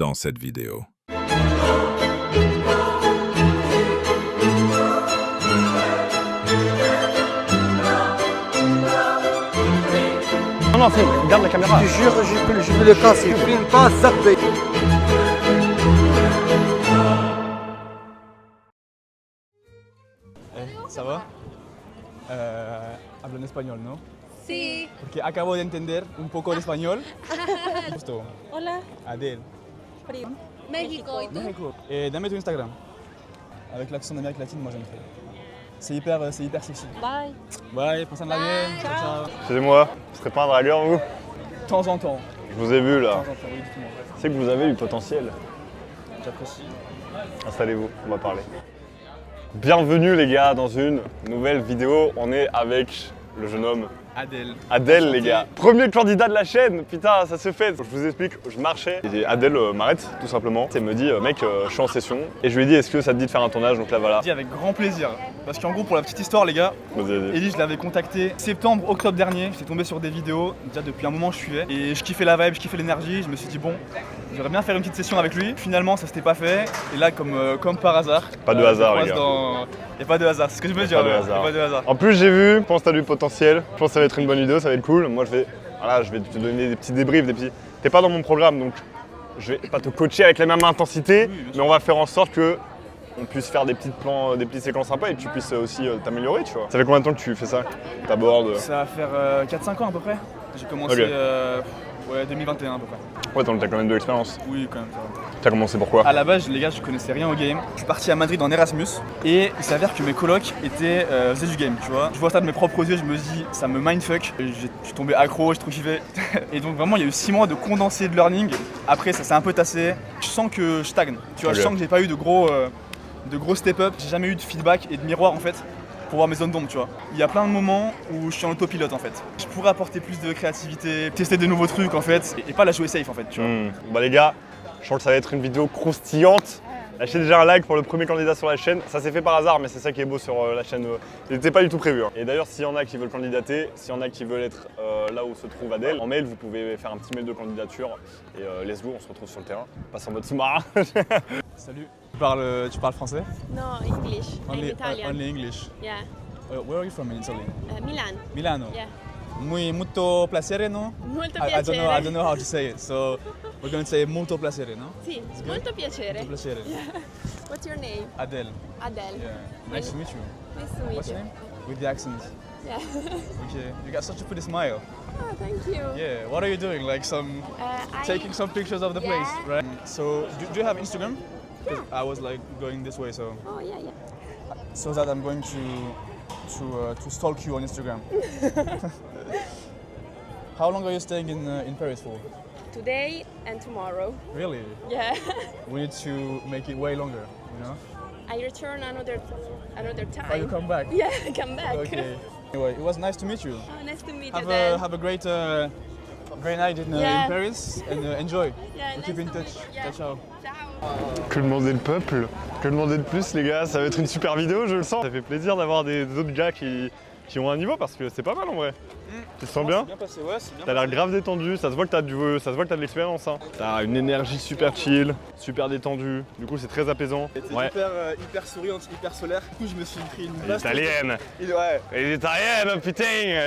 dans cette vidéo. Non, filme, garde la caméra. Je te jure, je vais le casser. Je filme pas, zapper. ¿Ça va? Hablo en español, ¿no? Sí. Porque acabo de entender un poco de español. Justo. Hola. Adel. México. ¿Y tú? México. Dame tu Instagram. Avec l'accent d'Amérique latine, moi j'aime trop. C'est hyper sexy. Bye. Bye, passe-la bien. Ciao. Ciao. Excusez-moi, vous serez pas un dragueur vous? De temps en temps. Je vous ai vu De là. temps en temps, oui, dites-moi. C'est que vous avez du potentiel. J'apprécie. Installez-vous, on va parler. Bienvenue les gars dans une nouvelle vidéo. On est avec le jeune homme Adel. Adel les gars. Premier candidat de la chaîne, putain ça se fait. Je vous explique, je marchais et Adel m'arrête tout simplement. Et me dit mec je suis en session. Et je lui ai dit est-ce que ça te dit de faire un tournage, donc là voilà. Dit avec grand plaisir. Parce qu'en gros pour la petite histoire les gars, Vas-y, vas-y. Ellie je l'avais contacté septembre, octobre dernier. J'étais tombé sur des vidéos, déjà depuis un moment je suivais. Et je kiffais la vibe, je kiffais l'énergie. Je me suis dit bon, j'aimerais bien faire une petite session avec lui. Finalement ça s'était pas fait. Et là comme par hasard. Pas de hasard, les gars. Y'a pas de hasard, c'est ce que je me dis. Pas de Y'a hasard. pas de hasard. En plus j'ai vu, je pense que t'as du potentiel. Je pense que ça va être une bonne vidéo, ça va être cool. Moi je vais te donner des petits débriefs, des petits. T'es pas dans mon programme donc je vais pas te coacher avec la même intensité, Oui, bien sûr. mais on va faire en sorte que on puisse faire des petites plans, des petites séquences sympas et que tu puisses aussi t'améliorer, tu vois. Ça fait combien de temps que tu fais ça? T'abordes. Ça va faire 4-5 ans à peu près. J'ai commencé Ok. 2021 à peu près. Ouais, t'as quand même de l'expérience. Oui quand même. Ça va. T'as commencé pourquoi? À la base, les gars, je connaissais rien au game. Je suis parti à Madrid en Erasmus et il s'avère que mes colocs faisaient du game, tu vois. Je vois ça de mes propres yeux, je me dis, ça me mindfuck. Je suis tombé accro, j'ai trop kiffé. Et donc vraiment, il y a eu 6 mois de condensé de learning. Après, ça s'est un peu tassé. Je sens que je stagne, tu vois. Ok. Je sens que j'ai pas eu de gros step-up. J'ai jamais eu de feedback et de miroir en fait pour voir mes zones d'ombre, tu vois. Il y a plein de moments où je suis en autopilote en fait. Je pourrais apporter plus de créativité, tester de nouveaux trucs en fait et pas la jouer safe en fait, tu vois. Bah les gars, je sens que ça va être une vidéo croustillante. Lâchez déjà un like pour le premier candidat sur la chaîne. Ça s'est fait par hasard, mais c'est ça qui est beau sur la chaîne. Il n'était pas du tout prévu. Hein. Et d'ailleurs, s'il y en a qui veulent candidater, s'il y en a qui veulent être là où se trouve Adel, en mail, vous pouvez faire un petit mail de candidature. Et let's go, on se retrouve sur le terrain. Passe en mode sous-marin. Salut. Tu parles français? No, English. I'm Italian. Only English. Yeah. Where are you from in Italy? Milan. Milano. Yeah. Molto piacere, no? Molto I don't piacere. know how to say it, so we're going to say molto piacere, no? Sì, molto piacere. Molto piacere. What's your name? Adele. Adele. Yeah. Nice to meet you. Nice to meet What's you. your name? With the accent. Yeah. Okay. You got such a pretty smile. Oh, thank you. Yeah. What are you doing? Like taking some pictures of the place, Yeah. right? So do you have Instagram? 'Cause I was like going this way, so Oh, yeah, yeah. so that I'm going to stalk you on Instagram. How long are you staying in Paris for? Today and tomorrow. Really? Yeah. We need to make it way longer, you know? I return another time. Oh, you come back? Yeah, come back. Okay. Anyway, it was nice to meet you. Oh, nice to meet Have you then. a great night in Yeah. Paris and enjoy. Yeah, And nice keep in to touch. meet you. Yeah. Ciao, ciao. Ciao. Que demander le peuple? Que demander de plus les gars? Ça va être une super vidéo, je le sens. Ça fait plaisir d'avoir des autres gars qui ont un niveau parce que c'est pas mal en vrai. Tu te sens bien? C'est bien passé, ouais, c'est bien T'as l'air passé. grave détendu, ça se voit que t'as de l'expérience. Hein. T'as une énergie super chill, super détendue. Du coup, c'est très apaisant. C'était Ouais. hyper souriante, hyper solaire. Du coup, je me suis pris une bastos. Italienne. Ouais. Elle est italienne, putain,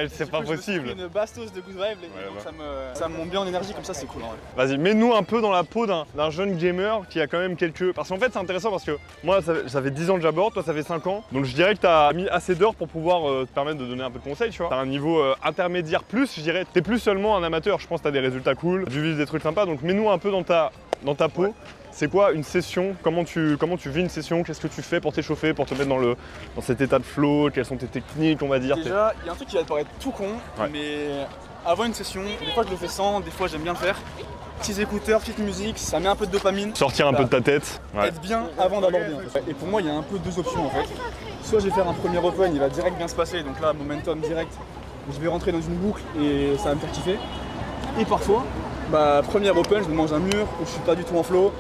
c'est Du pas coup, je me suis possible. pris une bastos de good vibe, Ouais, donc bah. ça me monte bien en énergie, comme ça c'est cool en vrai. Vas-y, mets-nous un peu dans la peau d'un jeune gamer qui a quand même quelques... Parce qu'en fait, c'est intéressant parce que moi, ça fait 10 ans que j'aborde, toi, ça fait 5 ans. Donc je dirais que t'as mis assez d'heures pour pouvoir te permettre de donner un peu de conseils, tu vois. T'as un niveau intermédiaire plus, je dirais. T'es plus seulement un amateur, je pense que t'as des résultats cool, du vivre des trucs sympas. Donc mets-nous un peu dans ta peau. Ouais. C'est quoi une session? Comment tu vis une session? Qu'est-ce que tu fais pour t'échauffer, pour te mettre dans cet état de flow? Quelles sont tes techniques, on va dire? Déjà, il y a un truc qui va te paraître tout con, Ouais. mais avant une session, des fois je le fais sans, des fois j'aime bien le faire. Petits écouteurs, petite musique, ça met un peu de dopamine. Sortir un peu de ta tête. Ouais. Être bien avant d'aborder. En fait. Et pour moi, il y a un peu deux options en fait. Soit je vais faire un premier open, il va direct bien se passer, donc là, momentum direct. Je vais rentrer dans une boucle et ça va me faire kiffer. Et parfois, premier open, je me mange un mur où je suis pas du tout en flow,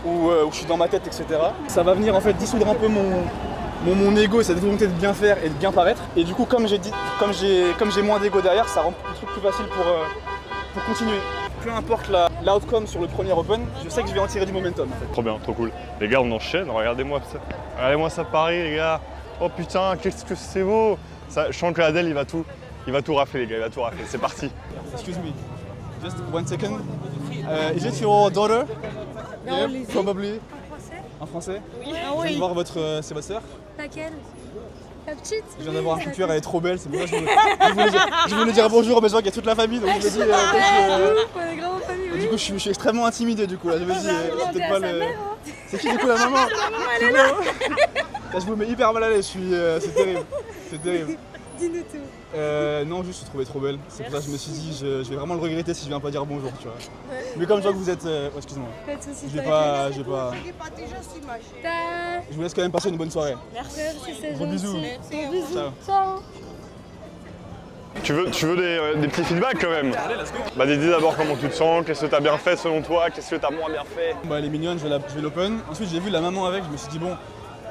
où je suis dans ma tête, etc. Ça va venir en fait dissoudre un peu mon ego et cette volonté de bien faire et de bien paraître. Et du coup, comme j'ai moins d'ego derrière, ça rend le truc plus facile pour continuer. peu importe l'outcome sur le premier open, je sais que je vais en tirer du momentum en fait. Trop bien, trop cool. Les gars, on enchaîne, regardez-moi ça. Regardez-moi ça Paris, les gars. Oh putain, qu'est-ce que c'est beau. Ça, je sens que Adèle, il va tout rafler, les gars, il va tout rafler. C'est parti. Excuse me, just 1 second. Is it your daughter? Yeah, probably. En français? Ah Je viens de voir c'est votre sœur? Laquelle? La petite? Je viens d'avoir un coup de cœur, elle est trop belle, c'est pour ça que je voulais dire bonjour, mais je vois qu'il y a toute la famille, donc je me dis... On est grave en famille, oui. Du coup, je suis extrêmement intimidé, du coup, là, je me dis... Demander peut-être à pas sa le... mère, hein. C'est qui, du coup, la maman? Elle est là. Là, je vous mets hyper mal à l'aise, c'est terrible, c'est terrible. Dis-nous tout. Non, juste je trouvais trop belle. C'est pour ça que je me suis dit, je vais vraiment le regretter si je viens pas dire bonjour, tu vois. Mais comme je vois que vous êtes... oh, excuse-moi. Pas de soucis. Je vais pas... Ta- Je vous laisse quand même passer une bonne soirée. Merci, c'est Gros bisous. gentil. Gros bisous. Ciao. Ciao. Tu veux des petits feedbacks quand même? Bah dis d'abord comment tu te sens, qu'est-ce que t'as bien fait selon toi, qu'est-ce que t'as moins bien fait? Bah, elle est mignonne, je vais l'open. Ensuite, j'ai vu la maman avec, je me suis dit, bon,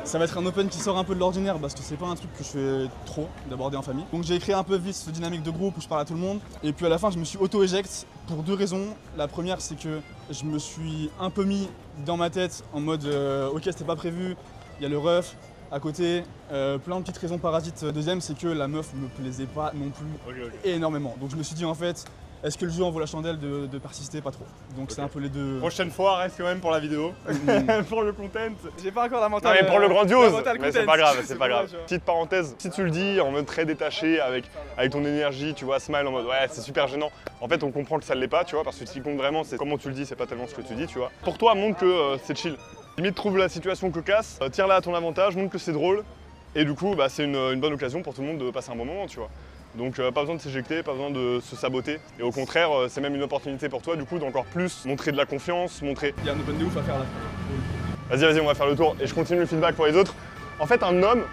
ça va être un open qui sort un peu de l'ordinaire parce que c'est pas un truc que je fais trop d'aborder en famille. Donc j'ai créé un peu vite ce dynamique de groupe où je parle à tout le monde. Et puis à la fin, je me suis auto-éjecte pour 2 raisons. La première, c'est que je me suis un peu mis dans ma tête en mode ok, c'était pas prévu, il y a le ref à côté, plein de petites raisons parasites. Deuxième, c'est que la meuf me plaisait pas non plus énormément. Donc je me suis dit en fait, est-ce que le jeu en vaut la chandelle de persister? Pas trop. Donc c'est un peu les deux. Prochaine fois, reste quand même pour la vidéo, pour le content. J'ai pas encore la Non mentale. mais pour le grandiose, mental mais c'est content. pas grave, c'est pas pour grave. ça, tu vois. Petite parenthèse, si tu le dis en mode très détaché, avec ton énergie, tu vois, smile en mode ouais c'est super gênant, en fait on comprend que ça l'est pas, tu vois, parce que ce qui compte vraiment c'est comment tu le dis, c'est pas tellement ce que tu dis, tu vois. Pour toi, montre que c'est chill. Limite trouve la situation cocasse, tire-la à ton avantage, montre que c'est drôle, et du coup bah, c'est une bonne occasion pour tout le monde de passer un bon moment, tu vois. Donc pas besoin de s'éjecter, pas besoin de se saboter. Et au contraire, c'est même une opportunité pour toi du coup d'encore plus montrer de la confiance, montrer... Il y a un open de ouf à faire là. Vas-y, on va faire le tour et je continue le feedback pour les autres. En fait, un homme,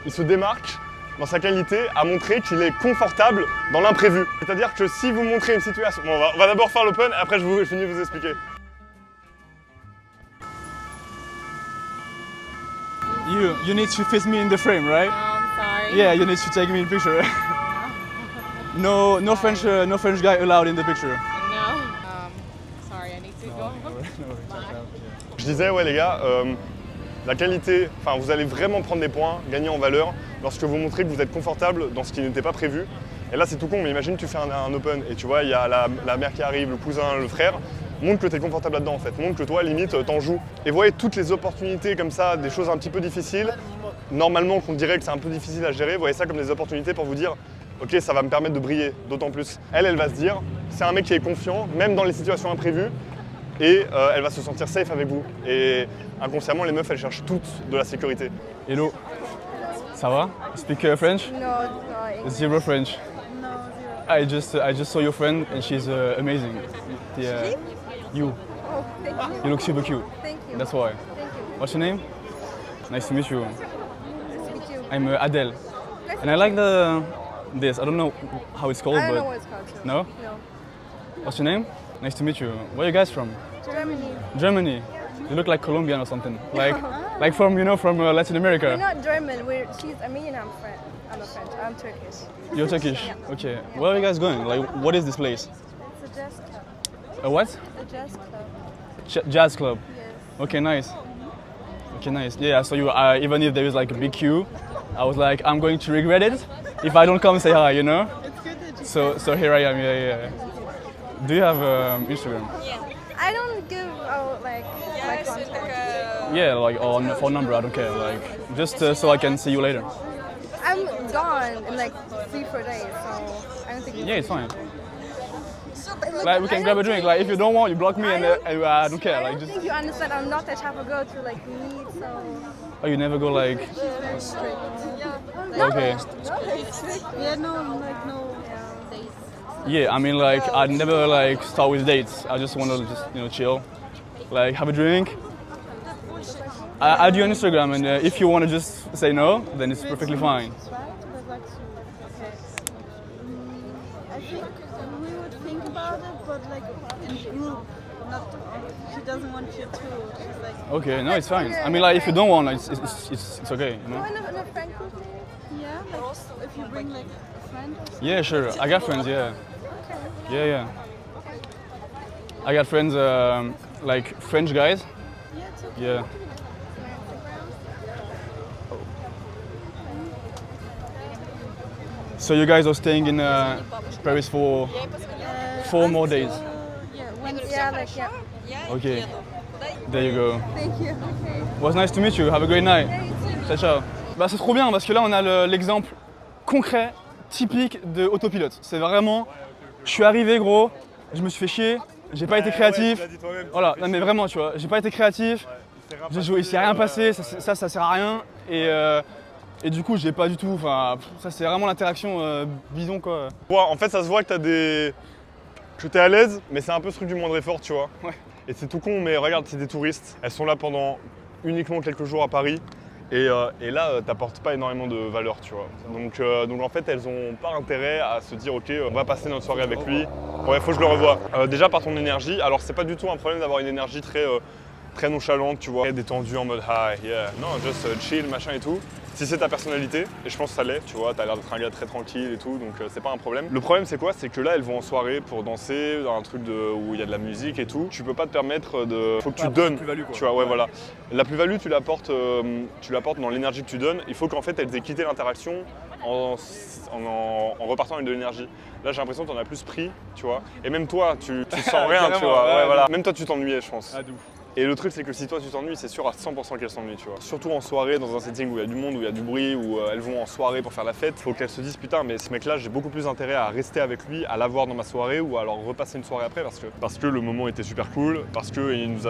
il se démarque dans sa qualité à montrer qu'il est confortable dans l'imprévu. C'est-à-dire que si vous montrez une situation... Bon, on va d'abord faire l'open, après je finis de vous expliquer. You need to face me in the frame, right? I'm sorry. Yeah, you need to take me in picture. No French guy allowed in the picture. No. Sorry, I need to go. Je disais, ouais les gars, la qualité, enfin vous allez vraiment prendre des points, gagner en valeur, lorsque vous montrez que vous êtes confortable dans ce qui n'était pas prévu. Et là c'est tout con, mais imagine tu fais un open et tu vois, il y a la mère qui arrive, le cousin, le frère. Montre que tu es confortable là-dedans en fait, montre que toi limite t'en joues. Et voyez toutes les opportunités comme ça, des choses un petit peu difficiles, normalement qu'on dirait que c'est un peu difficile à gérer, voyez ça comme des opportunités pour vous dire ok ça va me permettre de briller d'autant plus. Elle va se dire, c'est un mec qui est confiant, même dans les situations imprévues, et elle va se sentir safe avec vous. Et inconsciemment les meufs elles cherchent toutes de la sécurité. Hello. Ça va? You speak French? No, no. Zero French. No, zero. I just saw your friend and she's amazing. Yeah. You. Oh, thank you. You look super cute. Thank you. That's why. Thank you. What's your name? Nice to meet you. Nice to meet you. I'm Adele. Nice And I like this. I don't know how it's called, I don't know but what it's called. Too. no? No. What's your name? Nice to meet you. Where are you guys from? Germany. Germany. You look like Colombian or something. Like from Latin We're America. not German. She's Armenian. I'm French. I'm a French. I'm Turkish. You're Turkish. Okay. Where are you guys going? Like, what is this place? It's a jazz club. A what? A jazz club. Jazz club. Yes. Okay, nice. Okay, nice. Yeah, so you even if there is like a big queue, I was like, I'm going to regret it if I don't come say hi, you know? It's good that you. So here I am. Yeah. Do you have Instagram? I don't give out like my contact. Yeah, like or phone number. I don't care. Like just so I can see you later. I'm gone in like 3-4 days, so I don't think. Yeah, it's fine. Look, Like we can grab a drink. Like if you don't want, you block me, and I don't care. I Like don't just think you understand. I'm not that type of girl to like meet, so. oh, you never go like She's very strict. Yeah. okay. Yeah, no, like no dates. Yeah, I mean like I'd never like start with dates. I just want to just chill, like have a drink. I add you on Instagram, and if you want to just say no, then it's perfectly fine. I think we would think about it, but like in group, not. She doesn't want you to. She's like, Okay, no, it's fine. I mean like if you don't want, it's okay, you know. In a friend group, maybe? yeah, like if you bring like a friend or something. Yeah, sure. I got friends. Yeah. Yeah. I got friends like French guys. Yeah, it's okay. Yeah. So you guys are staying in Paris for 4 more days. Yeah, Wednesday. Yeah, like, yeah. Okay. There you go. Thank you. It was nice to meet you. Have a great night. Ciao, ciao. Bah, c'est trop bien parce que là, on a l'exemple concret, typique de autopilote. C'est vraiment, je suis arrivé gros, je me suis fait chier, j'ai pas été créatif. Voilà, non mais vraiment, tu vois, j'ai pas été créatif. J'ai joué, il s'est rien passé, ça sert à rien. Et du coup, j'ai pas du tout. Enfin, ça c'est vraiment l'interaction bidon quoi. Ouais, en fait, ça se voit que que t'es à l'aise, mais c'est un peu ce truc du moindre effort, tu vois. Ouais. Et c'est tout con, mais regarde, c'est des touristes. Elles sont là pendant uniquement quelques jours à Paris. Et là, t'apportes pas énormément de valeur, tu vois. Donc en fait, elles ont pas intérêt à se dire, ok, on va passer notre soirée avec lui. Ouais, faut que je le revoie. Déjà par ton énergie, alors c'est pas du tout un problème d'avoir une énergie très nonchalante, tu vois, détendue en mode hi, yeah, non, just chill, machin et tout. Si c'est ta personnalité, et je pense que ça l'est, tu vois, t'as l'air d'être un gars très tranquille et tout, donc c'est pas un problème. Le problème c'est quoi? C'est que là elles vont en soirée pour danser, dans un truc où il y a de la musique et tout. Tu peux pas te permettre de... Faut que tu donnes, tu vois, ouais, voilà. La plus-value tu l'apportes dans l'énergie que tu donnes. Il faut qu'en fait elles aient quitté l'interaction en repartant avec de l'énergie. Là j'ai l'impression que t'en as plus pris, tu vois. Et même toi, tu sens rien, tu vois. Ouais, voilà. Même toi tu t'ennuyais, je pense. Et le truc c'est que si toi tu t'ennuies, c'est sûr à 100% qu'elles s'ennuient, tu vois. Surtout en soirée, dans un setting où il y a du monde, où il y a du bruit, où elles vont en soirée pour faire la fête, faut qu'elles se disent putain mais ce mec là j'ai beaucoup plus intérêt à rester avec lui, à l'avoir dans ma soirée ou à alors repasser une soirée après parce que le moment était super cool, parce qu'il nous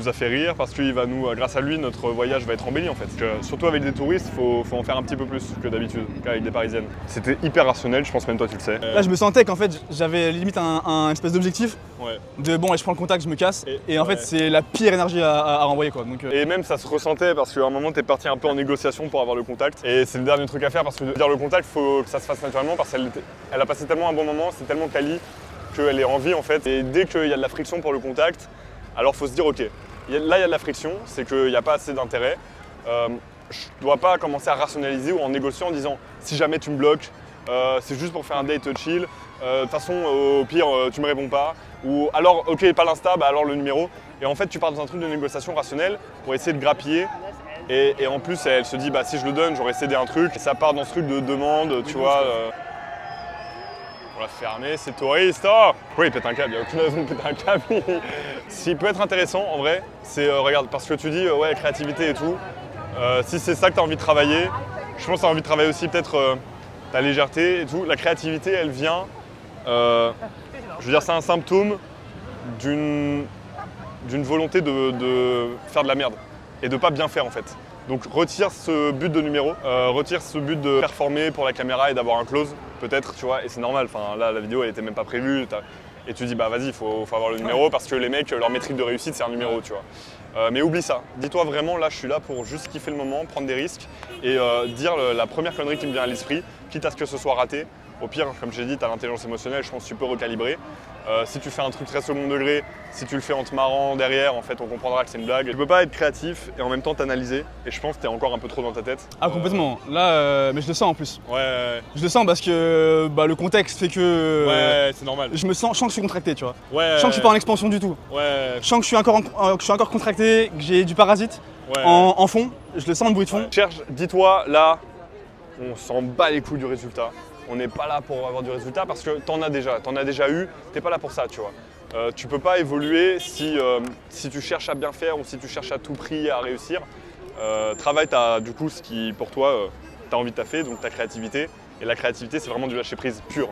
a fait rire, parce que grâce à lui notre voyage va être embelli en fait. Surtout avec des touristes, faut en faire un petit peu plus que d'habitude qu'avec des parisiennes. C'était hyper rationnel, je pense même toi tu le sais. Là je me sentais qu'en fait j'avais limite un espèce d'objectif. Ouais. De bon, je prends le contact, je me casse. Et en ouais. fait, c'est la pire énergie à renvoyer quoi. Donc, Et même ça se ressentait parce qu'à un moment t'es parti un peu en négociation pour avoir le contact. Et c'est le dernier truc à faire parce que de dire le contact, faut que ça se fasse naturellement parce qu'elle a passé tellement un bon moment, c'est tellement quali qu'elle est en vie en fait. Et dès qu'il y a de la friction pour le contact, alors faut se dire ok, là il y a de la friction, c'est qu'il n'y a pas assez d'intérêt. Je dois pas commencer à rationaliser ou en négociant en disant si jamais tu me bloques, c'est juste pour faire un date chill. De toute façon, au pire, tu me réponds pas. Ou alors, ok, pas l'insta, bah alors le numéro. Et en fait, tu pars dans un truc de négociation rationnelle pour essayer de grappiller. Et en plus, elle se dit, bah si je le donne, j'aurais cédé un truc. Et ça part dans ce truc de demande, tu vois. On l'a fermé, c'est touriste. Oh oui, il pète un câble, il n'y a aucune raison de péter un câble. Ce qui peut être intéressant, en vrai, c'est, regarde, parce que tu dis, ouais, créativité et tout. Si c'est ça que tu as envie de travailler, je pense que tu as envie de travailler aussi peut-être ta légèreté et tout. La créativité, elle vient... je veux dire, c'est un symptôme d'une volonté de faire de la merde et de pas bien faire en fait. Donc retire ce but de numéro, retire ce but de performer pour la caméra et d'avoir un close peut-être, tu vois, et c'est normal, enfin là la vidéo elle était même pas prévue, et tu dis bah vas-y, faut avoir le numéro parce que les mecs, leur métrique de réussite c'est un numéro, tu vois. Mais oublie ça, dis-toi vraiment là je suis là pour juste kiffer le moment, prendre des risques et dire la première connerie qui me vient à l'esprit, quitte à ce que ce soit raté. Au pire, comme j'ai dit, tu as l'intelligence émotionnelle, je pense que tu peux recalibrer. Si tu fais un truc très second degré, si tu le fais en te marrant derrière, en fait, on comprendra que c'est une blague. Tu peux pas être créatif et en même temps t'analyser. Et je pense que t'es encore un peu trop dans ta tête. Ah, complètement. Là, mais je le sens en plus. Ouais. Je le sens parce que bah, le contexte fait que. Ouais, c'est normal. Je sens que je suis contracté, tu vois. Ouais. Je sens que je suis pas en expansion du tout. Ouais. Je sens que je suis encore contracté, que j'ai du parasite en fond. Je le sens, le bruit de fond. Cherche, dis-toi, là, on s'en bat les couilles du résultat. On n'est pas là pour avoir du résultat parce que t'en as déjà eu, t'es pas là pour ça, tu vois. Tu peux pas évoluer si tu cherches à bien faire ou si tu cherches à tout prix à réussir. Travaille du coup ce qui pour toi t'as envie de taffer, donc ta créativité. Et la créativité, c'est vraiment du lâcher prise pur.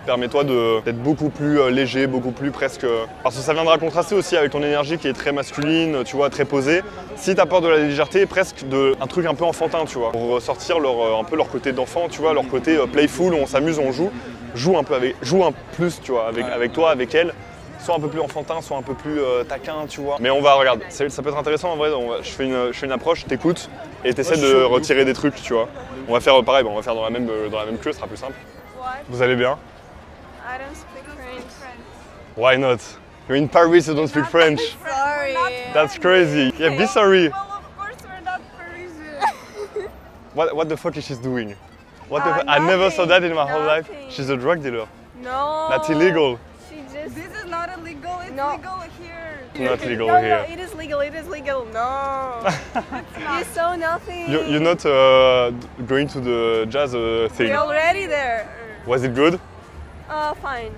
Permets-toi d'être beaucoup plus léger, beaucoup plus presque... Parce que ça viendra contraster aussi avec ton énergie qui est très masculine, tu vois, très posée. Si t'as peur de la légèreté, presque un truc un peu enfantin, tu vois. Pour sortir un peu leur côté d'enfant, tu vois, leur côté playful, où on s'amuse, on joue un plus, tu vois, avec toi, avec elle. Soit un peu plus enfantin, soit un peu plus taquin, tu vois. Mais on va, regarde, ça peut être intéressant en vrai, je fais une approche, t'écoutes et t'essaies de retirer des trucs, tu vois. On va faire pareil, on va faire dans la même queue, ce sera plus simple. Vous allez bien? I don't speak French. Why not? You're in Paris, you don't speak French. Sorry. That's crazy. Yeah, be sorry. Well, of course we're not Parisian. What the fuck is she doing? I never saw that in my whole life. Nothing. She's a drug dealer. No. That's illegal. This is not illegal. No. legal here. Not legal No, here. it is legal. It is legal. No. You saw nothing. You're not going to the jazz thing. We're already there. Was it good? Fine.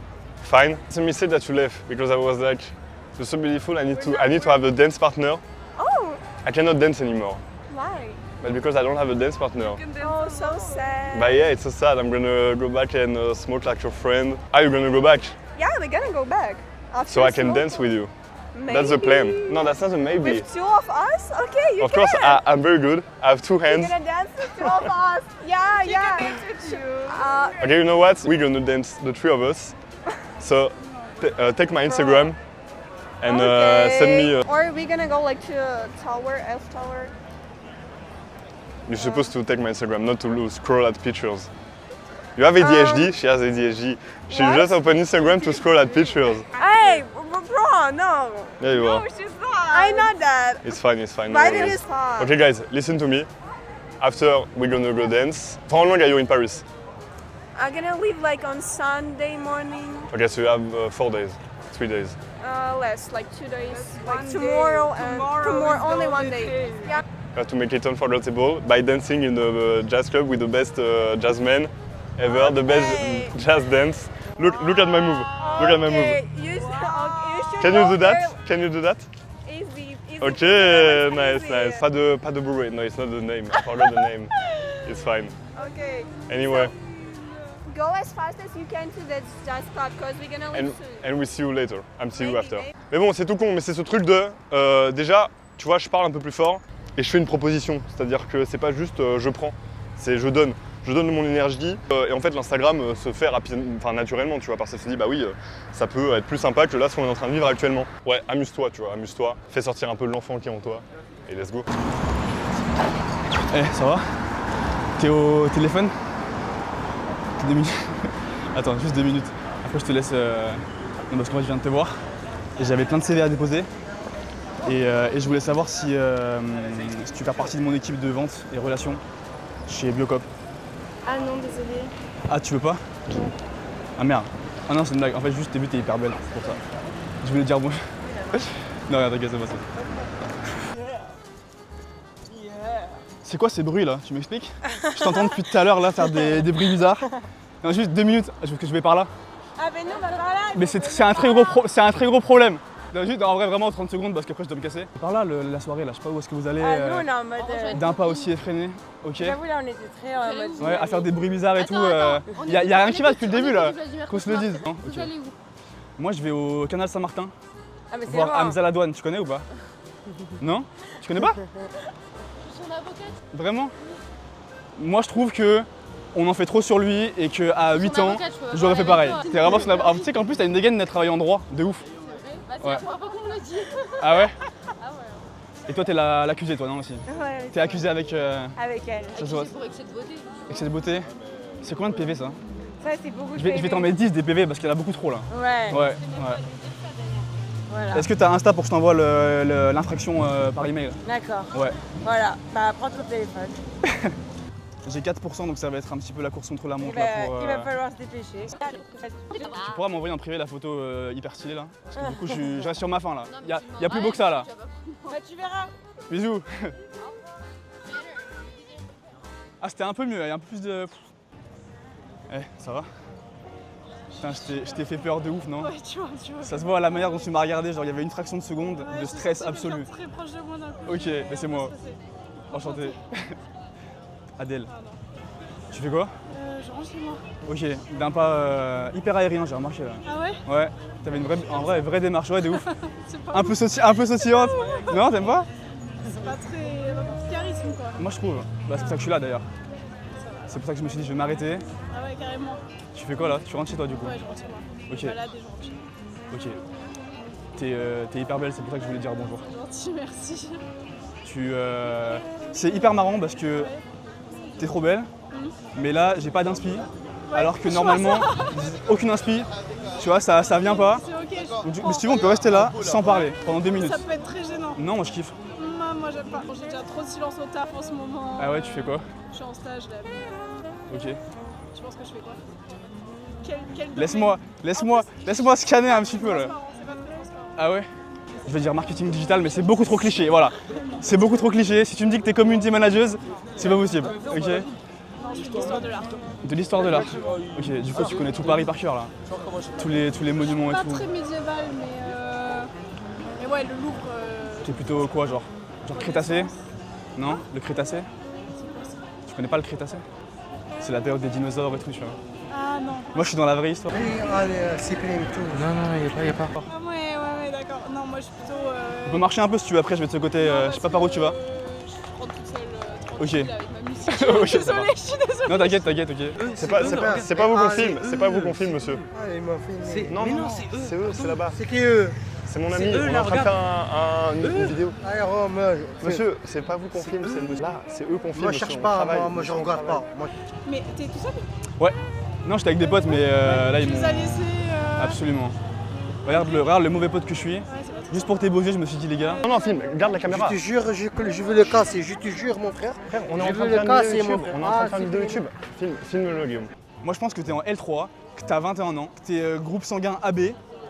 Fine. Some me say that you left because I was like, it's so beautiful. I need to have a dance partner. Oh, I cannot dance anymore. why? But because I don't have a dance partner. Oh, so sad. But yeah, it's so sad. I'm gonna go back and smoke like your friend. Are you gonna go back? Yeah, we're gonna go back. After So I can smoke. dance with you. Maybe. That's the plan. No, that's not a maybe. With two of us? Okay, you Of can. course, I'm very good. I have two You're hands. gonna dance with two of us. Yeah, yeah. Can dance with you. Okay, you know what? We're gonna dance, the three of us. So take my Instagram and send me. Or we're gonna go like to a tower, F tower. You're supposed to take my Instagram, not to scroll at pictures. You have ADHD? She has ADHD. She What? just open Instagram to scroll at pictures. Hey, bro, no. There you are. She's not. I know that. It's fine, it's fine. no Why did you worries. stop? Okay, guys, listen to me. After we're gonna go dance. For how long are you in Paris? I'm gonna leave like on Sunday morning. Okay, so you have 4 days, 3 days. Less, like 2 days. Like one tomorrow day. and Tomorrow tomorrow is only the one only day. day. Yeah. You have to make it unforgettable by dancing in the jazz club with the best jazzmen ever, the best jazz dance. Look at my move. Look at my move. Okay, you should Can you go do there. that? Can you do that? Easy, easy. Okay, Easy. nice, nice. Pas de bourré. No, it's not the name. I forgot the name. It's fine. Okay. Anyway, Go as fast as you can to the jazz club because we're gonna leave soon. and we see you later. I'm see you Maybe, after. maybe. Mais bon, c'est tout con, mais c'est ce truc de déjà, tu vois, je parle un peu plus fort et je fais une proposition. C'est-à-dire que c'est pas juste je prends, c'est je donne. Je donne de mon énergie et en fait l'Instagram se fait rapidement, enfin naturellement, tu vois, parce que se dit bah oui, ça peut être plus sympa que là ce qu'on est en train de vivre actuellement. Ouais, amuse-toi, tu vois, amuse-toi, fais sortir un peu l'enfant qui est en toi et let's go. Eh, ça va? T'es au téléphone? 2 minutes. Attends, juste 2 minutes. Après, je te laisse. Non, parce que moi, je viens de te voir. Et j'avais plein de CV à déposer. Et je voulais savoir si tu fais partie de mon équipe de vente et relations chez Biocop. Ah non, désolé. Ah, tu veux pas? Ah merde. Ah non, c'est une blague. En fait, juste, t'es hyper belle, c'est pour ça. Je voulais te dire bon. Non, regarde, t'inquiète, ça va. C'est quoi ces bruits là? Tu m'expliques? Je t'entends depuis tout à l'heure là faire des bruits bizarres. Non, juste 2 minutes, je vais par là. Ah ben non, bah voilà. Mais c'est un très gros problème. Non, juste en vrai vraiment 30 secondes parce qu'après je dois me casser. Par là la soirée là, je sais pas où est-ce que vous allez. Ah nous on est en mode. D'un pas aussi effréné. Ok. J'avoue là on était très en mode. Ouais, à faire des bruits bizarres et tout. attends, Y a rien qui va depuis le début là. Vladimir Qu'on se le Cauchemar. dise. hein. Vous Ok. allez où? Moi je vais au canal Saint-Martin Ah mais c'est voir loin. Hamza Ladouane. Tu connais ou pas? Non? Tu connais pas? Son avocate? Vraiment? Moi je trouve que on en fait trop sur lui et qu'à 8 ans, avocate, je peux pas j'aurais fait parler pareil. avec toi. T'es vraiment son avocat. Tu sais qu'en plus t'as une dégaine d'être travaillé en droit, de ouf. Bah c'est Ouais. la première fois qu'on me le dit. Ah ouais? Ah ouais. Et toi t'es l'accusé toi non aussi? Ouais, T'es accusé avec avec elle. ça se voit. C'est pour excès de beauté. Excès de beauté. C'est combien de PV ça? Ça c'est beaucoup de Je vais t'en mettre 10 des PV parce qu'il y en a beaucoup trop là. Ouais. Ouais. Voilà. Est-ce que t'as Insta pour que je t'envoie l'infraction par email? D'accord. Ouais. Voilà. Bah prends ton téléphone. J'ai 4% donc ça va être un petit peu la course contre la Il montre va, là pour. il va falloir se dépêcher. Tu pourras m'envoyer en privé la photo hyper stylée là? Parce que du coup je reste sur ma faim là. Y a plus beau que ça là. Bah tu verras. Bisous. Ah c'était un peu mieux, il y a un peu plus de. Eh, ça va? Putain, je t'ai fait peur de ouf, non? Ouais, tu vois. Ça se voit à la manière dont tu m'as regardé, genre il y avait une fraction de seconde Ouais, de je stress sais, absolu. mais très proche de moi d'un coup. Ok, mais c'est moi. Enchanté. Adèle. Tu fais quoi? Je rentre chez moi. Ok, d'un pas hyper aérien, j'ai remarqué là. Ah ouais? Ouais, t'avais une vraie démarche, ouais, de ouf. C'est pas, Un peu sautillante. Non, t'aimes pas? c'est pas très charisme quoi. Moi je trouve. Bah, c'est pour ça que je suis là d'ailleurs. C'est pour ça que je me suis dit je vais m'arrêter. Ah ouais, carrément. Tu fais quoi là? Tu rentres chez toi du coup? Ouais, je rentre chez moi. Ok. Je balade et je rentre chez moi. Ok. T'es hyper belle, c'est pour ça que je voulais dire bonjour. Gentil, merci. C'est hyper marrant parce que t'es trop belle, mais là j'ai pas d'inspi. Alors que normalement, aucune inspi, tu vois, ça vient pas. C'est ok. Donc, mais si tu veux, on peut rester là sans parler pendant 2 minutes. Ça peut être très gênant. Non, moi je kiffe. Moi j'aime pas. J'ai déjà trop de silence au taf en ce moment. Ah ouais, tu fais quoi? Je suis en stage là. Ok. Tu penses que je fais quoi? Quel Laisse-moi scanner un petit peu là. C'est pas très marrant. Ah ouais? Je vais dire marketing digital, mais c'est beaucoup trop cliché, voilà. C'est beaucoup trop cliché. Si tu me dis que t'es community manageuse, c'est pas possible, ok? L'histoire de l'art. De l'histoire de l'art. Ok, du coup tu connais tout Paris par cœur là. Tous les monuments et Pas tout. très médiéval, mais ouais, le Louvre. T'es plutôt quoi, genre Crétacé? Non? Le Crétacé? Tu connais pas le Crétacé? C'est la période des dinosaures et tout, tu vois. Ah non. Moi je suis dans la vraie histoire. cycling tout. Non, non, il y a pas. Ah ouais, d'accord. Non, moi je suis plutôt. On peut marcher un peu si tu veux, après je vais de ce côté, je sais pas par où tu vas. Je rentre toute seule, Ok. tranquille, avec ma musique. Ok, ça Désolée, va. je suis désolée. Non t'inquiète, ok. C'est pas vous qu'on filme, c'est pas vous qu'on filme, monsieur. Ah, ils m'ont filmé. Non, c'est eux, c'est là-bas. C'est qui eux? C'est mon ami, C'est eux, on est là, en train de regarde. faire une vidéo. Ah, Rome, Monsieur, c'est pas vous qu'on filme, c'est le monsieur. Là, c'est eux qu'on filme. moi je monsieur, cherche on pas, travaille. moi je regarde pas. Moi, Mais t'es tout seul? Ouais. Non j'étais avec des potes mais là ils Tu m'ont. les as laissés. Absolument. Regarde le mauvais pote que je suis. Ouais, c'est pas Juste pour tes beaux yeux, je me suis dit les gars. Non, filme, garde la je caméra. te jure, je veux le casser, je te jure mon frère. Frère, on est en Je train veux de le faire une casser, vidéo mon YouTube. frère. On est en train de Ah, faire une c'est vidéo YouTube. Filme-le, Guillaume. Moi je pense que t'es en L3, que t'as 21 ans, que t'es groupe sanguin AB,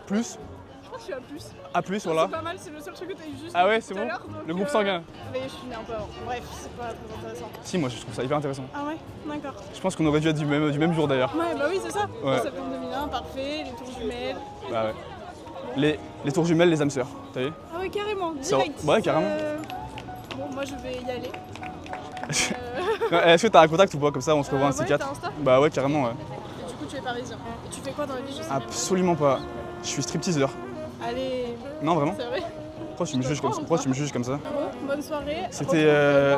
plus, Je pense que je suis à plus. A+, voilà. C'est pas mal, c'est le seul truc que t'as eu juste. Ah ouais, c'est tout à bon l'heure, donc, Le groupe sanguin. Mais je suis née un peu avant. Bref, c'est pas très intéressant. Si, moi je trouve ça hyper intéressant. Ah ouais? D'accord. Je pense qu'on aurait dû être du même jour d'ailleurs. Ouais, bah oui, c'est ça. Ouais. Septembre 2001, parfait, les tours jumelles. Bah ouais. Les tours jumelles, les âmes sœurs, t'as vu? Ah ouais, carrément, Ça- direct. ouais, carrément. Bon, moi je vais y aller. Est-ce que t'as un contact ou pas? Comme ça on se revoit un de ces ouais, quatre. t'as Insta? Bah ouais, carrément ouais. Et du coup, tu es parisien. Et tu fais quoi dans la vie? Je sais bien. Absolument pas. Je suis stripteaseur. Allez, Non vraiment? c'est vrai. Pourquoi tu me juges comme ça? Pourquoi tu me juges comme ça? Bon, bonne soirée. C'était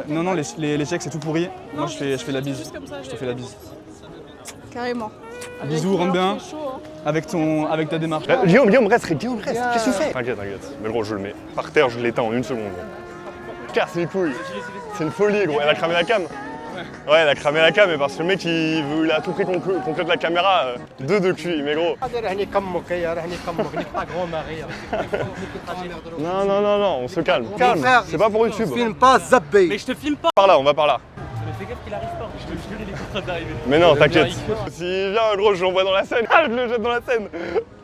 non les checks c'est tout pourri. Moi je fais la bise. Juste comme ça, Je te fais la bise. Carrément. Bisous, rentre bien. Avec ta démarche. Guillaume, reste. Qu'est-ce que tu fais? T'inquiète. Mais gros, je le mets par terre, je l'éteins en une seconde. Gros. Casse les couilles. C'est une folie, gros. Elle a cramé la cam. Ouais, elle a cramé la cam, mais parce que le mec, il a à tout prix qu'on cloque la caméra. Deux de QI, mais gros. Non, on se calme. Calme, frère, c'est pas pour YouTube. filme pas Zappé. Mais je te filme pas. Par là, on va par là. Mais fais gaffe qu'il arrive pas. Je te jure, il est en train d'arriver. Mais non, t'inquiète. S'il vient, gros, je l'envoie dans la scène. Ah, je le jette dans la scène.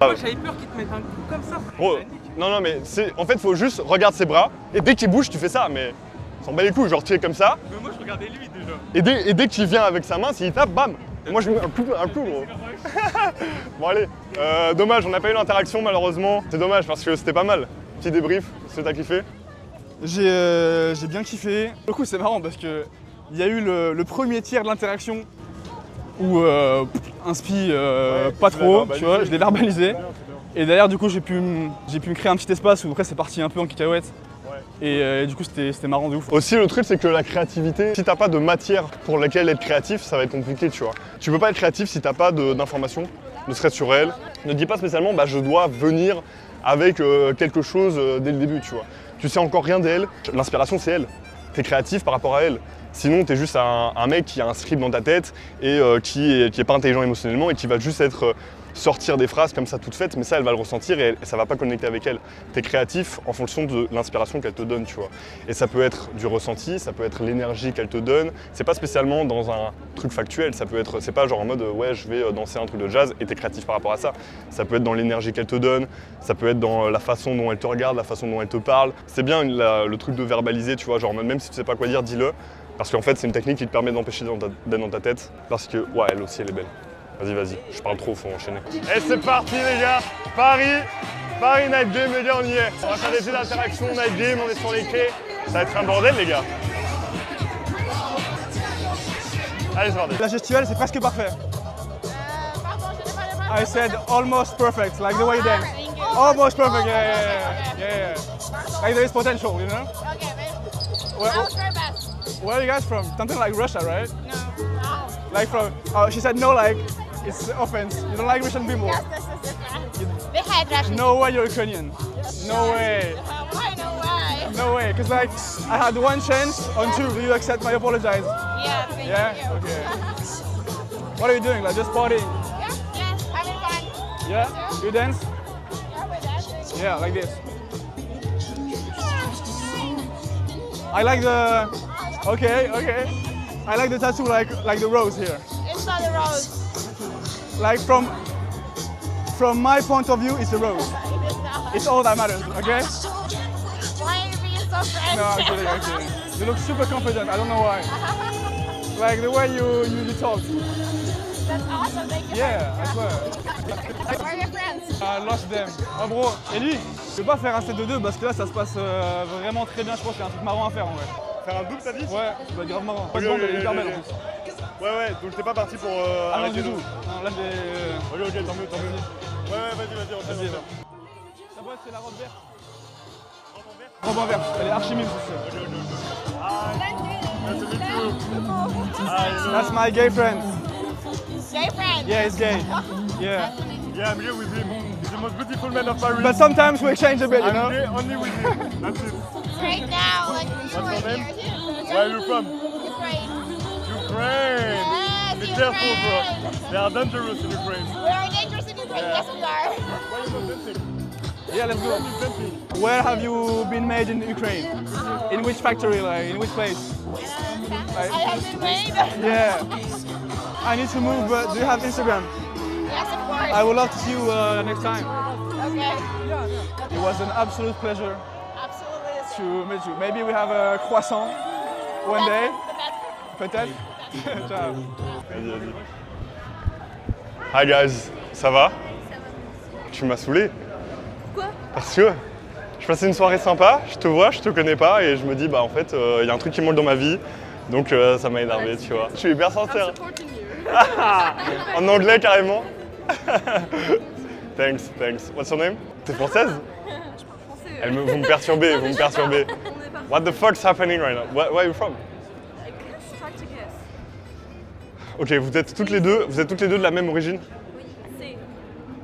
Moi j'avais peur qu'il te mette un coup comme ça. Gros, non, mais en fait, faut juste regarde ses bras. Et dès qu'il bouge, tu fais ça, mais s'en bat les couilles, genre tu es comme ça. Mais moi je regardais lui déjà. Et dès qu'il vient avec sa main, s'il tape, bam. Et moi, je mets un coup, gros. Bon, allez. Dommage, on n'a pas eu l'interaction, malheureusement. C'est dommage parce que c'était pas mal. Petit débrief, est-ce que t'as kiffé? J'ai bien kiffé. Du coup c'est marrant parce que il y a eu le premier tiers de l'interaction où inspi pas trop, tu vois, je l'ai verbalisé. Et derrière du coup j'ai pu me créer un petit espace où après c'est parti un peu en cacahuète. Et du coup c'était marrant de ouf. Aussi le truc c'est que la créativité, si t'as pas de matière pour laquelle être créatif, ça va être compliqué, tu vois. Tu peux pas être créatif si t'as pas d'informations, ne serait-ce sur elle. Ne dis pas spécialement bah je dois venir avec quelque chose dès le début, tu vois. Tu sais encore rien d'elle, l'inspiration c'est elle. T'es créatif par rapport à elle. Sinon t'es juste un mec qui a un script dans ta tête et qui est pas intelligent émotionnellement et qui va juste être sortir des phrases comme ça toutes faites, mais ça elle va le ressentir et ça va pas connecter avec elle. T'es créatif en fonction de l'inspiration qu'elle te donne, tu vois. Et ça peut être du ressenti, ça peut être l'énergie qu'elle te donne. C'est pas spécialement dans un truc factuel, ça peut être, c'est pas genre en mode ouais je vais danser un truc de jazz et t'es créatif par rapport à ça. Ça peut être dans l'énergie qu'elle te donne, ça peut être dans la façon dont elle te regarde, la façon dont elle te parle. C'est bien le truc de verbaliser, tu vois, genre même si tu sais pas quoi dire, dis-le. Parce qu'en fait c'est une technique qui te permet d'empêcher d'être dans ta tête. Parce que ouais elle aussi elle est belle. Vas-y, je parle trop, faut enchaîner. Et c'est parti les gars, Paris Night Game les gars, on y est. On va faire des jeux d'interaction, Night Game, on est sur les quais. Ça va être un bordel les gars. Allez c'est parti. La gestuelle c'est presque parfait. I said almost perfect, like the way you dance. Almost perfect, yeah. Like there is potential, you know? Okay, babe. Where, That was very best. where are you guys from? Something like Russia, right? No. Like from, oh, she said no, like, it's offense. You don't like Russian people? Yes, this is different. They had Russian. No way you're Ukrainian. No way. Why? No way. No way, because like, I had one chance on two. Do you accept my apologize? Yeah, thank Yeah? you. Okay. What are you doing? Like, just partying? Yeah, yes, having fun. Yeah? You dance? Yeah, we're dancing. Yeah, like this. I like the, okay. I like the tattoo like the rose here. It's not a rose. Like from my point of view, it's a rose. It is not. It's all that matters, okay? Why are you being so friendly? No, I'm kidding, I'm kidding. You look super confident, I don't know why. Like the way you talk. That's awesome. Thank you. Yeah, I swear. Where are your friends? I lost them. En gros, et lui, je peux pas faire un 7-2-2 parce que là ça se passe vraiment très bien, je pense qu'il y a un truc marrant à faire en vrai. Faire un double, t'as dit? Ouais, ça doit être grave marrant. Ok, La seconde, elle est ok, hyper ok, belle en ok. plus. Ouais, donc t'es pas parti pour Ah non arrêter du d'eau. tout. Non, là j'ai... Ok, tant mieux, tant mieux. Ouais, vas-y, on Vas-y, fait. Ta boîte c'est la robe verte. Robe en vert, elle est archi mime c'est sûr. That's my gay friend. Gay friend. Yeah, he's gay. Yeah. Yeah, I'm here with him. He's the most beautiful man of Paris. But sometimes we exchange a bit, you I'm know? here only with him. That's it. Right now, like What's we're your name? here. Where are you from? Ukraine. Ukraine. Yes, Be careful, Ukraine. bro. They are dangerous in Ukraine. We are dangerous in Ukraine. Yes, we are. Why are you not dancing? Yeah, let's go. Where have you been made in Ukraine? In which factory, like, in which place? I have been made. Yeah. I need to move, but do you have Instagram? Yes, of course. I would love to see you next time. Okay. It was an absolute pleasure Absolutely. to meet you. Maybe we have a croissant one day. Peut-être. Ciao. Vas-y. Hi guys, ça va? Tu m'as saoulé. Pourquoi? Parce que je passais une soirée sympa, je te vois, je te connais pas et je me dis bah en fait il y a un truc qui manque dans ma vie, donc ça m'a énervé, tu vois. Je suis hyper sincère. En anglais carrément. Thanks. What's your name? T'es française? Vous me perturbez, What the fuck's happening right now? Where are you from? Ok, vous êtes toutes les deux de la même origine? Sí.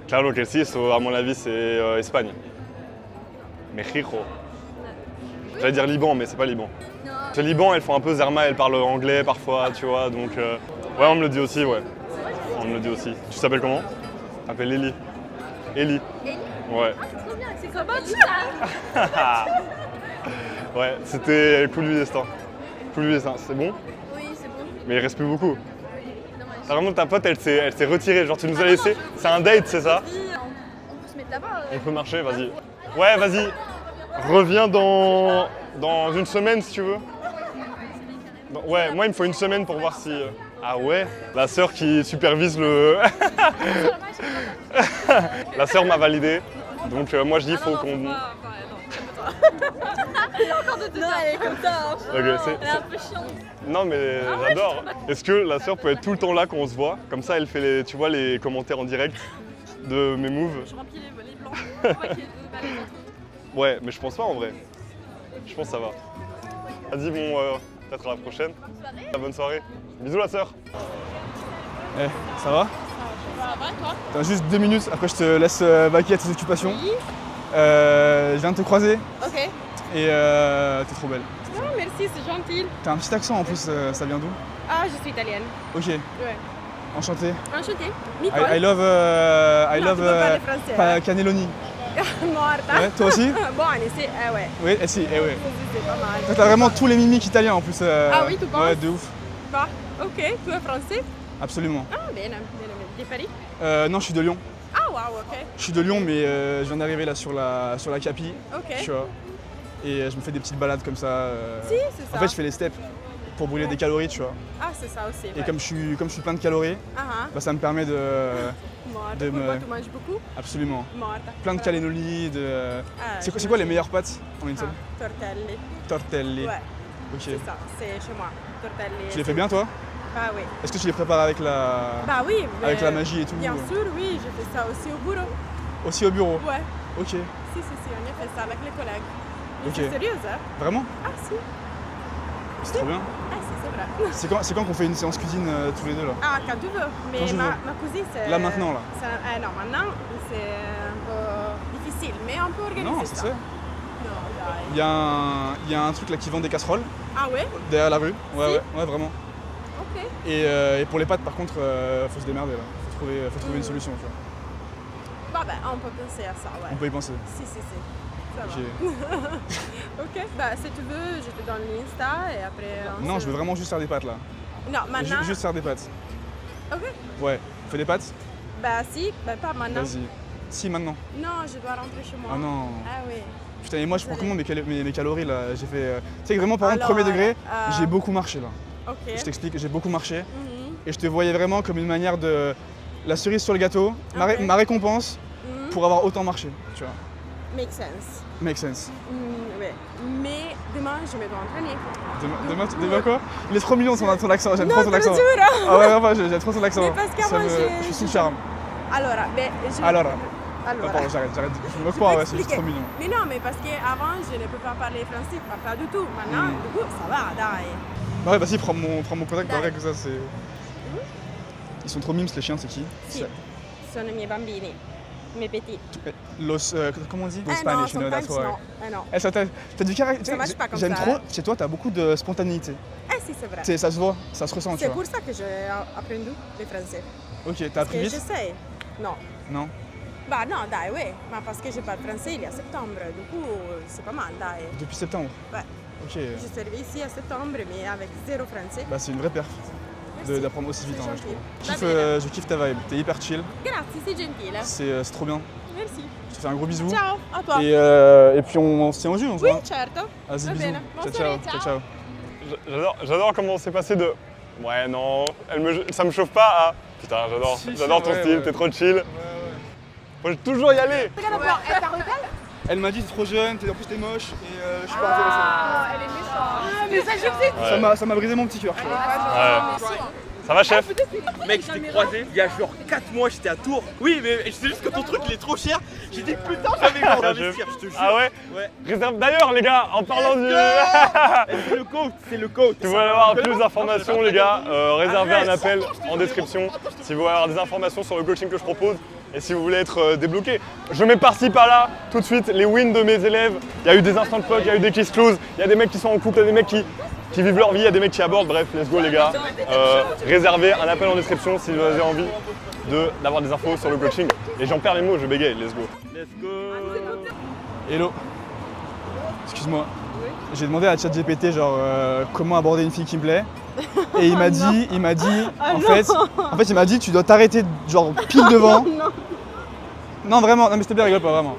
Claro que sí, à mon avis c'est Espagne. Mexico. J'allais dire Liban, mais c'est pas Liban. C'est Liban, elles font un peu Zerma, elles parlent anglais parfois, tu vois, donc... Ouais, on me le dit aussi, ouais. On me le dit aussi. Tu t'appelles comment? Je m'appelle Ellie. Ellie? Ouais. Ah, c'est trop bien. C'est comment ça? Ouais, c'était coup du destin. C'est bon? Oui, c'est bon. Mais il reste plus beaucoup. Dommage. Vraiment, ta pote, elle s'est retirée, genre tu nous as laissé. C'est un date, c'est ça? On peut se mettre là-bas. On peut marcher, vas-y. Ouais, vas-y. Reviens dans une semaine si tu veux. Ouais, moi il me faut une semaine pour voir si... Ah ouais? La sœur qui supervise le... La sœur m'a validé. Donc moi je dis faut qu'on... Non, elle est comme ça. Hein. Ok, Elle est un peu chiante. Non mais j'adore. Est-ce que la sœur peut être tout le temps là quand on se voit? Comme ça elle fait tu vois les commentaires en direct de mes moves. Je remplis les blancs. Je crois qu'il y a deux balles entre eux. Ouais, mais je pense pas en vrai. Je pense que ça va. Vas-y, bon, peut-être à la prochaine. Bonne soirée. Bisous la sœur. Eh, ça va? Ça va, toi? T'as juste 2 minutes, après je te laisse vaquer à tes occupations. Je viens de te croiser Ok. et t'es trop belle. Oh, merci, c'est gentil. T'as un petit accent en plus, ça vient d'où? Ah, je suis italienne. Ok, Ouais. enchanté. Enchantée. Nicole. I love, tu peux parler français, cannelloni. Morta. Ouais, toi aussi? Bon, allez, c'est... Ah ouais. Oui, si, eh ouais. C'est pas mal. Toi, t'as vraiment tous les mimiques italiens en plus. Ah oui, tu penses? Ouais, de ouf. Bah, ok. Tu es français? Absolument. Ah, bene. De Paris? Non, je suis de Lyon. Ah, waouh, ok. Je suis de Lyon, mais je viens d'arriver là sur la Capi, Ok. tu vois. Et je me fais des petites balades comme ça. Si, c'est ça. En fait, je fais les steps pour brûler des calories, tu vois. Ah, c'est ça aussi. Et ouais. comme je suis plein de calories, Ah, bah, ça me permet de... Morta. de me- Pourquoi tu manges beaucoup? Absolument. Morta. Plein de cannelloni, de... Ah, C'est quoi les meilleures pâtes en une seule? Tortelli. Tortelli. Ouais, Ok. c'est ça. C'est chez moi. Tortelli. Tu les fais bien toi? Bah oui. Est-ce que tu les prépares avec la... Bah oui. Avec la magie et tout? Bien sûr, oui. Je fais ça aussi au bureau. Aussi au bureau? Ouais. Ok. Si, on a fait ça avec les collègues. Mais Ok. c'est sérieux, hein? Vraiment? Ah, si. C'est trop bien. Ah, si, c'est vrai. C'est quand qu'on fait une séance cuisine tous les deux là? Ah, quand tu veux. Mais Quand je veux. ma cousine, c'est... Là, maintenant, là. Non, maintenant, c'est un peu difficile, mais on peut organiser Non, ça. c'est ça. Non, Il y a un truc là qui vend des casseroles Ah ouais? derrière la rue. Ouais, Si. ouais, vraiment. Ok. Et pour les pâtes, par contre, faut se démerder là. Faut trouver une solution. Tu vois. Bah, on peut penser à ça, ouais. On peut y penser. Si. Ça Ok. va. Ok. Bah, si tu veux, je te donne l'Insta et après... on Non, se- je veux vraiment juste faire des pâtes là. Non, maintenant... Juste faire des pâtes. Ok. Ouais. On fait des pâtes? Bah, si. Bah, pas maintenant. Vas-y. Si, maintenant. Non, je dois rentrer chez moi. Ah non. Ah oui. Putain, et moi je prends comment mes calories là? J'ai fait. Tu sais que vraiment, par exemple, Alors, premier degré, euh, j'ai beaucoup marché là. Ok. Je t'explique, j'ai beaucoup marché. Mhm, Et je te voyais vraiment comme une manière de. La cerise sur le gâteau, Ok. ma récompense mhm. pour avoir autant marché, tu vois. Make sense. Make sense. Ouais. Mais demain, je me dois entraîner. Demain quoi? Il est trop mignon ton accent, j'aime trop ton te accent. lo giuro. Ah ouais, enfin, j'aime trop ton accent. Mais parce qu'avant, Je suis sous le charme. Allora, ben, je... Alors, Allora. pardon, j'arrête. Je me Je crois, peux ouais, c'est juste expliquer. trop mignon. Mais non, mais parce qu'avant, je ne peux pas parler français, pas du tout. Maintenant, du coup, ça va, dai. Bah ouais, vas-y, prends mon contact, Dai. pareil que ça, c'est. Ils sont trop mimes, les chiens, c'est qui? Sì, sono i miei bambini, i miei petits. Los. Comment on dit? Los Eh no, Spanish, you know, that's sometimes why. no. Eh no. Eh, ça t'as du caractère. Ça marche pas comme J'aime ça, trop, hein. chez toi, t'as beaucoup de spontanéité. Eh sì, c'est vrai. Tu sais, ça se voit, ça se ressent, tu C'est vois. pour ça que j'ai appris le français. Ok, t'as Parce appris que vite? je sais. Non. Non? Bah non, dai, oui. Mais parce que je parle français il y a septembre. Du coup, c'est pas mal, dai. Depuis septembre? Ouais. Ok, Je suis arrivée ici à septembre, mais avec zéro français. bah c'est une vraie perf Merci. d'apprendre aussi vite, C'est hein, je gentil. trouve. Va bene. Je kiffe ta vibe, t'es hyper chill, Grazie, sei gentile. c'est trop bien. Merci. Je te fais un gros bisou. Ciao, à toi. Et puis on se tient au jus, on se Oui, voit. certo. Vas-y, Va bisous. bene. Bonne Ciao, soirée, ciao, ciao. J'adore comment c'est passé de. Ouais, non, ça me chauffe pas à. Putain, j'adore ton ouais, style, ouais. t'es trop chill. Faut toujours y aller. Elle m'a dit t'es trop jeune, en plus t'es moche et je suis pas intéressé. Elle est méchante. Mais ça, je sais. Ouais. Ça m'a brisé mon petit cœur. tu vois. Ouais. Ça va, chef? Mec, je t'ai croisé il y a genre 4 mois, j'étais à Tours. Oui, mais c'est juste que ton truc il est trop cher. J'ai dit putain, j'avais envie d'investir, je te jure. Ah ouais? Ouais. Réserve. D'ailleurs, les gars, en parlant du. C'est le code, c'est le code. Si vous voulez avoir plus d'informations, les gars, réservez un appel en description. Si vous voulez avoir des informations sur le coaching que je propose et si vous voulez être débloqué. Je mets par-ci par-là tout de suite les wins de mes élèves. Il y a eu des instant fuck, il y a eu des kiss close, il y a des mecs qui sont en couple, il y a des mecs qui vivent leur vie, il y a des mecs qui abordent. Bref, let's go les gars. Réservez un appel en description si vous avez envie d'avoir des infos sur le coaching. Et j'en perds les mots, je bégaye, let's go. Let's go. Hello. Excuse-moi. J'ai demandé à ChatGPT genre comment aborder une fille qui me plaît. Et il m'a dit, en fait, il m'a dit tu dois t'arrêter genre pile devant. Non vraiment, non mais s'il te plaît rigole pas vraiment.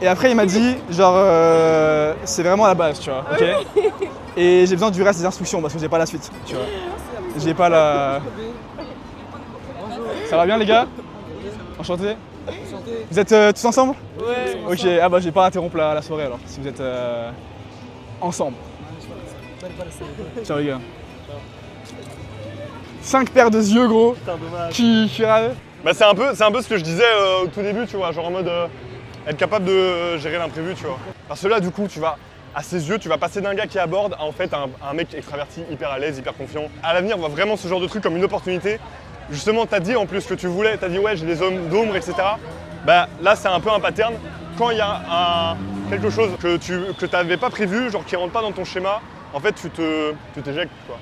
Et après il m'a dit genre c'est vraiment la base tu vois, ok. Et j'ai besoin du reste des instructions parce que j'ai pas la suite, tu vois. J'ai pas la. Ça va bien les gars? Enchanté. Vous êtes tous ensemble? Ouais. Ok, ah bah je vais pas interrompre la soirée alors, si vous êtes ensemble. Ciao les gars. 5 paires de yeux gros, Putain, dommage. qui râlent. Bah c'est un peu ce que je disais au tout début, tu vois, genre en mode être capable de gérer l'imprévu, tu vois. Parce que là, du coup, à ses yeux, tu vas passer d'un gars qui aborde à en fait un mec extraverti, hyper à l'aise, hyper confiant. À l'avenir, on voit vraiment ce genre de truc comme une opportunité. Justement, t'as dit en plus que tu voulais, t'as dit ouais, j'ai des hommes d'ombre, etc. Bah là, c'est un peu un pattern. Quand il y a quelque chose que t'avais pas prévu, genre qui rentre pas dans ton schéma, en fait, tu t'éjectes, quoi.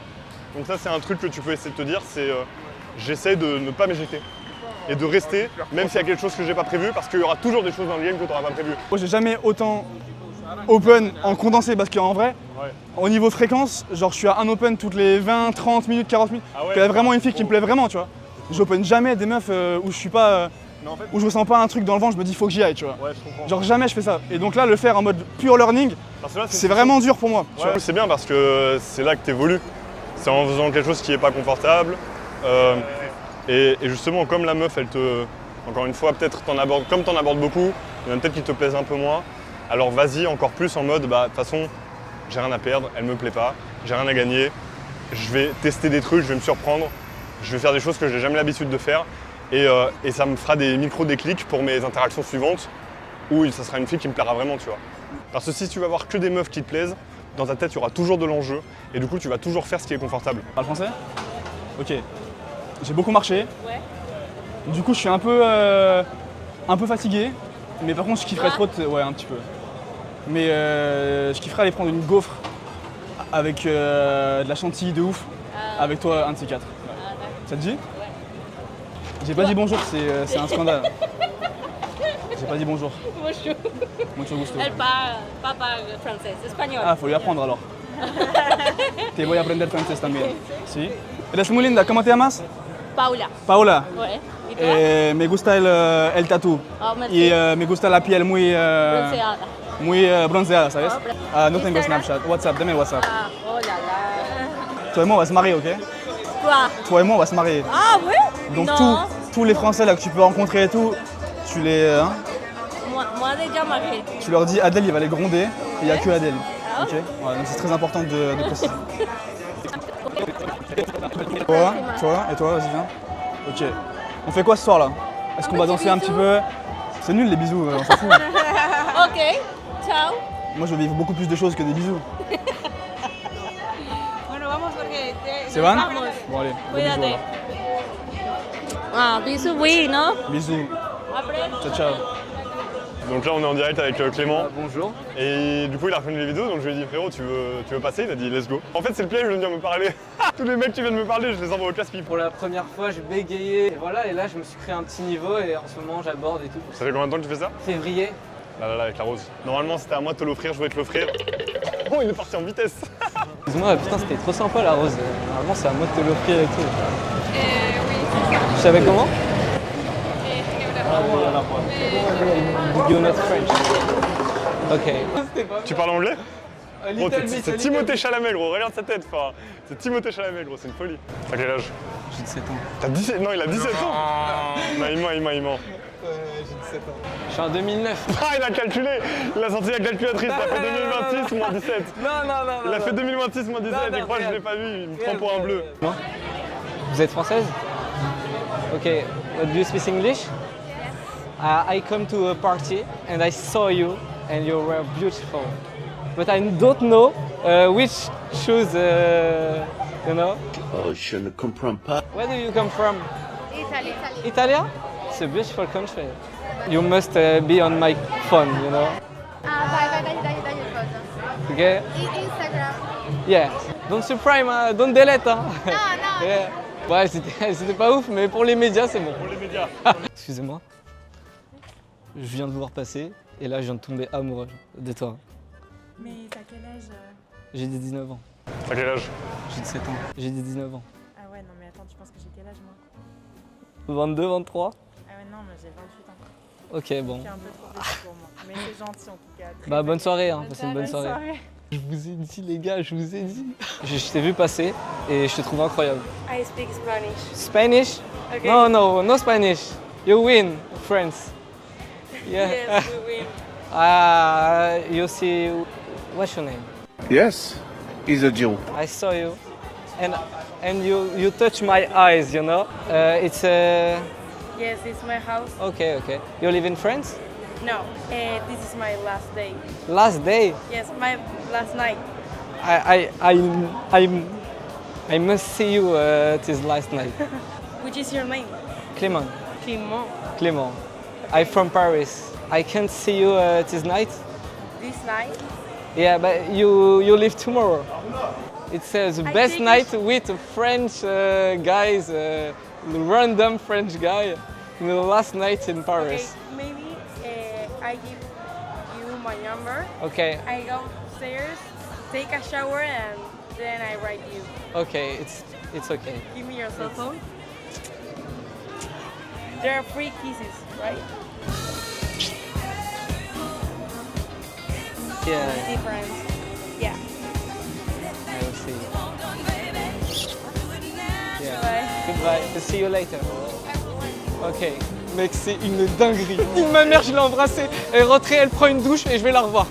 Donc ça, c'est un truc que tu peux essayer de te dire, c'est j'essaie de ne pas m'éjecter. Et de rester, même s'il y a quelque chose que j'ai pas prévu, parce qu'il y aura toujours des choses dans le game que tu n'auras pas prévu. Moi j'ai jamais autant open en condensé parce qu'en vrai, Ouais. au niveau fréquence, genre je suis à un open toutes les 20, 30 minutes, 40 minutes. Ah ouais. Il y a vraiment une fille qui me plaît vraiment, tu vois. J'open jamais des meufs où je suis pas. Mais en fait, Où je ressens pas un truc dans le ventre, je me dis faut que j'y aille, tu vois. ouais, je comprends. Genre jamais je fais ça. Et donc là, le faire en mode pure learning, Parce que là, c'est vraiment dur pour moi. tu Ouais, vois. c'est bien parce que c'est là que tu évolues. C'est en faisant quelque chose qui n'est pas confortable. Et justement, comme la meuf, elle te. Encore une fois, peut-être comme t'en abordes beaucoup, il y en a peut-être qui te plaisent un peu moins. Alors vas-y encore plus en mode, bah de toute façon, j'ai rien à perdre, elle me plaît pas, j'ai rien à gagner, je vais tester des trucs, je vais me surprendre, je vais faire des choses que j'ai jamais l'habitude de faire et ça me fera des micro-déclics pour mes interactions suivantes où ça sera une fille qui me plaira vraiment, tu vois. Parce que si tu vas voir que des meufs qui te plaisent, dans ta tête, il y aura toujours de l'enjeu et du coup, tu vas toujours faire ce qui est confortable. Parle français? Ok. J'ai beaucoup marché. Ouais. Du coup, je suis un peu fatigué. Mais par contre, je kifferais trop. Ouais, un petit peu. Mais je kifferais aller prendre une gaufre avec de la chantilly de ouf. Avec toi, un de ces quatre. Ouais. Ça te dit? J'ai pas dit bonjour, c'est un scandale. J'ai pas dit bonjour. Bonjour. Mucho gusto. Elle parle français, espagnol. Ah, faut lui apprendre alors. Te voy a aprender francés también. ¿Sí? Eres muy linda, ¿cómo te llamas? Paula. Paola. Ouais. Et toi? Me gusta el tatu. Oh, merci. Y me gusta la piel Bronceada. muy bronceada, ¿sabes? Oh, No tengo Instagram. Snapchat. WhatsApp, dame WhatsApp. Ah, oh là là. Toi et moi, on va se marier, ok? Quoi? Toi et moi, on va se marier. Ah ouais? Donc non. tous les Français là que tu peux rencontrer et tout, tu les, Moi déjà mariée. tu leur dis Adèle, il va les gronder. Et il n'y a que Adèle. Ah. Ok. Voilà, donc c'est très important de préciser. Toi et toi, vas-y viens. Ok. On fait quoi ce soir là? Est-ce qu'on va danser un petit peu? C'est nul les bisous, on s'en fout. Ok. Ciao. Moi je veux vivre beaucoup plus de choses que des bisous. Bueno, vamos porque C'est bon? Vamos. Bon allez, gros bisous Cuídate. alors. Ah, bisous, oui, non? Bisous. Après. Ciao ciao. Donc là on est en direct avec Clément. Bonjour. Et du coup il a reconnu les vidéos, donc je lui ai dit frérot tu veux passer? Il a dit let's go. En fait c'est le piège de venir me parler. Tous les mecs qui viennent me parler, je les envoie au casse-pipe. Pour la première fois, je bégayais. Et voilà, et là, je me suis créé un petit niveau et en ce moment, j'aborde et tout. Ça fait combien de temps que tu fais ça? Février. Là avec la rose. Normalement c'était à moi de te l'offrir, je voulais te l'offrir. Oh il est parti en vitesse. Excuse-moi, putain, c'était trop sympa la rose. Normalement, c'est à moi de te l'offrir et tout. Oui. Tu savais comment? You're not French. Ok. Tu parles anglais? Gros, Little bit, c'est Timothée Chalamet gros, regarde sa tête, enfin, c'est Timothée Chalamet gros, c'est une folie. T'as quel âge? J'ai 17 ans. T'as 17? Non il a 17 ans. Non il ment. J'ai 17 ans. Je suis en 2009. Ah il a calculé. Il a sorti la calculatrice, il a fait 2026 moins 17. Non. Il a fait 2026 moins 17 et crois que je l'ai pas vu, il me prend pour un bleu. Vous êtes française? Ok. Do you speak English? I come to a party and I saw you and you were beautiful. But I don't know which shoes, you know. Oh, je ne comprends pas. Where do you come from? Italy. Italy? It's a beautiful country. You must be on my phone, you know. Vai, dai il foto. Okay? Instagram. Yeah. Don't surprise, don't delete. Hein. No. Yeah. Ouais, c'était pas ouf, mais pour les médias, c'est bon. Pour les médias. Excusez-moi. Je viens de vous voir passer et là, je viens de tomber amoureux de toi. Mais t'as quel âge? J'ai dit 19 ans. T'as quel âge? J'ai 17 ans. J'ai dit 19 ans. Ah ouais, non mais attends, tu penses que j'ai quel âge moi? 22, 23? Ah ouais, non, mais j'ai 28 ans. Ok, bon. C'est un peu trop petit pour moi. Mais c'est gentil en tout cas. Très Bah, bonne soirée, hein. bonne Passez une bonne soirée. soirée. Je vous ai dit, les gars, je vous ai dit. Je t'ai vu passer et je te trouve incroyable. I speak Spanish. Spanish? Okay. No Spanish. You win, France. Yeah. Yes, we win. You see, what's your name? Yes, he's a Jew. I saw you, and you touch my eyes, you know. It's Yes, it's my house. okay. You live in France? No, this is my last day. Last day. Yes, my last night. I must see you this last night. Which is your name? Clément. Clément. Clément. I'm from Paris. I can't see you this night. This night? Yeah, but you leave tomorrow. It's the I best think night with French guys, random French guy. The last night in Paris. Okay, maybe I give you my number. Okay. I go upstairs, take a shower, and then I write you. Okay, it's okay. Give me your cell phone. There are free kisses, right? Yeah, Different. Yeah. I will see. Yeah. Bye. Goodbye. See you later. Ok. Mec, c'est une dinguerie. Ma mère, je l'ai embrassée. Elle est rentrée, elle prend une douche et je vais la revoir.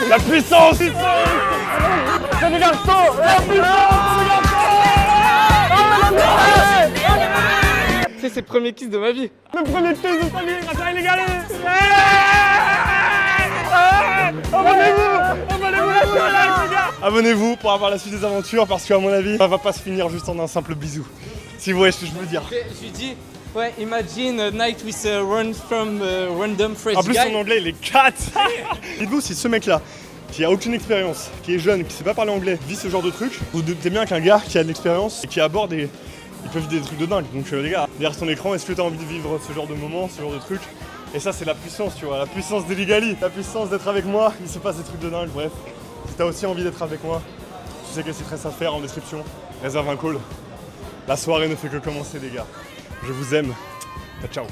La puissance ici. C'est le garçon. La puissance. C'est le premier kiss de ma vie. Le premier kiss de sa vie grâce à Illégalé. Abonnez-vous les gars. Abonnez-vous pour avoir la suite des aventures parce qu'à mon avis, ça va pas se finir juste en un simple bisou. Si vous voyez ce que je veux dire. Je lui dis, ouais, imagine a night with a run from random French En plus, guy. son anglais, il est 4. Dites-vous, si ce mec-là, qui a aucune expérience, qui est jeune, qui sait pas parler anglais, vit ce genre de truc, vous doutez bien qu'un gars qui a de l'expérience et qui aborde des... Ils peuvent vivre des trucs de dingue. Donc les gars, derrière ton écran, est-ce que tu as envie de vivre ce genre de moment, ce genre de truc? Et ça, c'est la puissance, tu vois, la puissance d'Illégali, la puissance d'être avec moi. Il se passe des trucs de dingue, bref. Si t'as aussi envie d'être avec moi, tu sais que c'est très à faire en description. Réserve un call. La soirée ne fait que commencer, les gars. Je vous aime. Ciao.